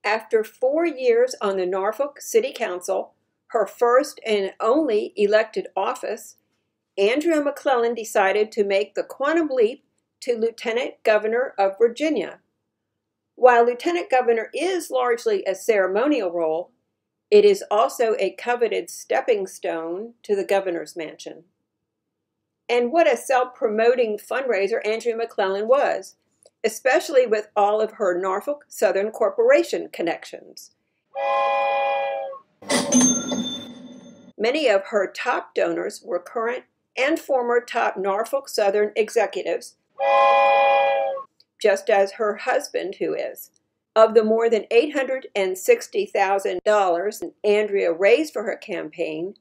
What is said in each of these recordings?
After 4 years on the Norfolk City Council, her first and only elected office, Andria McClellan decided to make the quantum leap to Lieutenant Governor of Virginia. While Lieutenant Governor is largely a ceremonial role, it is also a coveted stepping stone to the governor's mansion. And what a self-promoting fundraiser Andria McClellan was, especially with all of her Norfolk Southern Corporation connections. Many of her top donors were current and former top Norfolk Southern executives, just as her husband, who is. Of the more than $860,000 Andria raised for her campaign,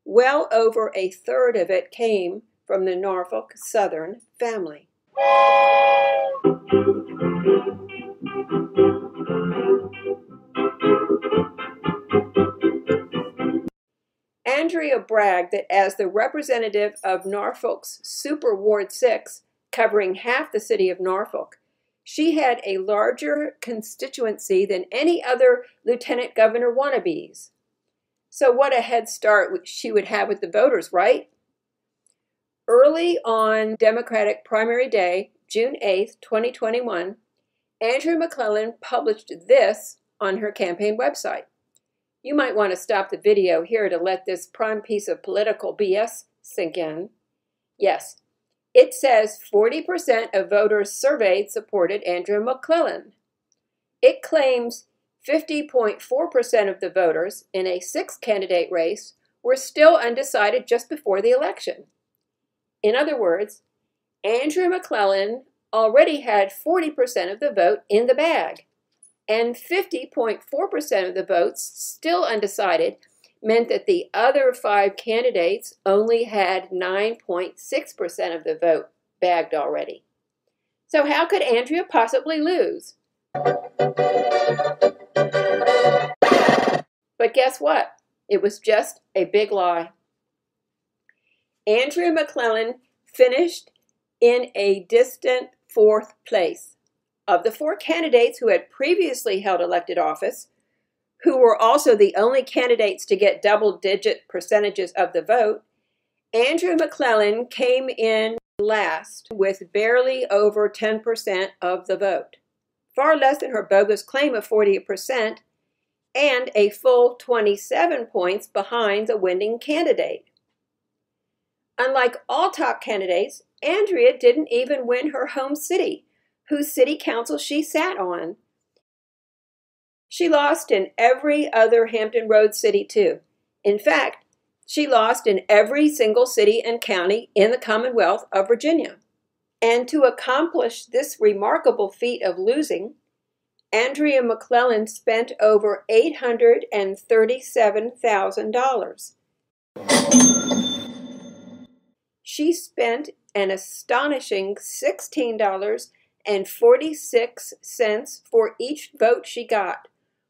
well over a third of it came from the Norfolk Southern family. Andria bragged that as the representative of Norfolk's Super Ward 6, covering half the city of Norfolk, she had a larger constituency than any other lieutenant governor wannabes. So what a head start she would have with the voters, right? Early on Democratic primary day, June 8, 2021, Andria McClellan published this on her campaign website. You might want to stop the video here to let this prime piece of political BS sink in. Yes, it says 40% of voters surveyed supported Andria McClellan. It claims 50.4% of the voters in a 6-candidate race were still undecided just before the election. In other words, Andria McClellan already had 40% of the vote in the bag, and 50.4% of the votes still undecided meant that the other 5 candidates only had 9.6% of the vote bagged already. So how could Andria possibly lose? But guess what? It was just a big lie. Andria McClellan finished in a distant 4th place. Of the 4 candidates who had previously held elected office, who were also the only candidates to get double-digit percentages of the vote, Andria McClellan came in last with barely over 10% of the vote, far less than her bogus claim of 40%, and a full 27 points behind the winning candidate. Unlike all top candidates, Andria didn't even win her home city, whose city council she sat on. She lost in every other Hampton Roads city too. In fact, she lost in every single city and county in the Commonwealth of Virginia. And to accomplish this remarkable feat of losing, Andria McClellan spent over $837,000. She spent an astonishing $16.46 for each vote she got,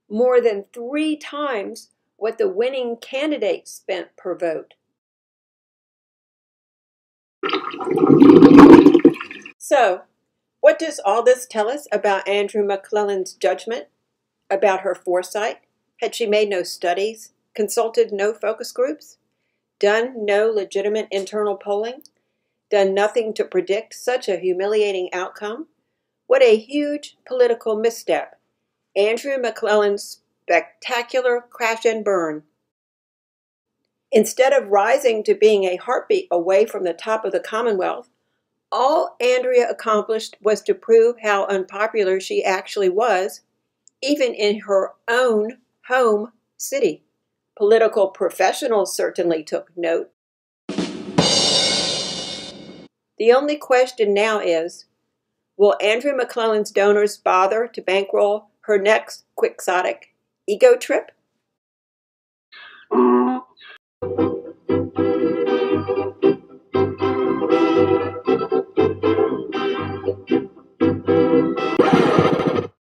more than 3 times what the winning candidate spent per vote. So, what does all this tell us about Andria McClellan's judgment, about her foresight? Had she made no studies, consulted no focus groups, done no legitimate internal polling, done nothing to predict such a humiliating outcome? What a huge political misstep. Andria McClellan's spectacular crash and burn. Instead of rising to being a heartbeat away from the top of the Commonwealth, all Andria accomplished was to prove how unpopular she actually was, even in her own home city. Political professionals certainly took note. The only question now is, will Andria McClellan's donors bother to bankroll her next quixotic ego trip?